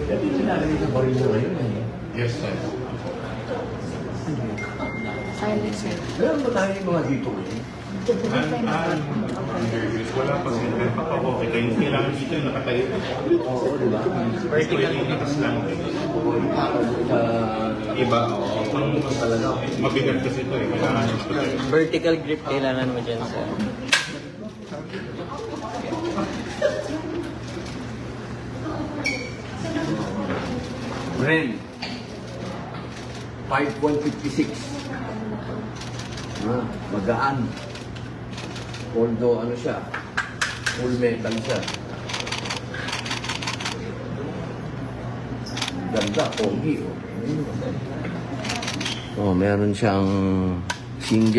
Dati nilalagay sa baril mo ngayon eh. Yes, sir. Silencer. Meron ba tayo yung mga dito ngayon? Wala pa sir. Meron pa po. Ito yung kailangan dito yung nakatayo. Oo, di ba? Vertical yung nakaslang. Sa Iba, oo. Kung talaga, mabigat kasi ito eh. Kailangan yung nakatayo. Vertical grip kailangan mo dyan sa... Ren. 5156. Magaan. Although ano siya, full metal siya. Ganda, pogi. Oh, meron siyang single.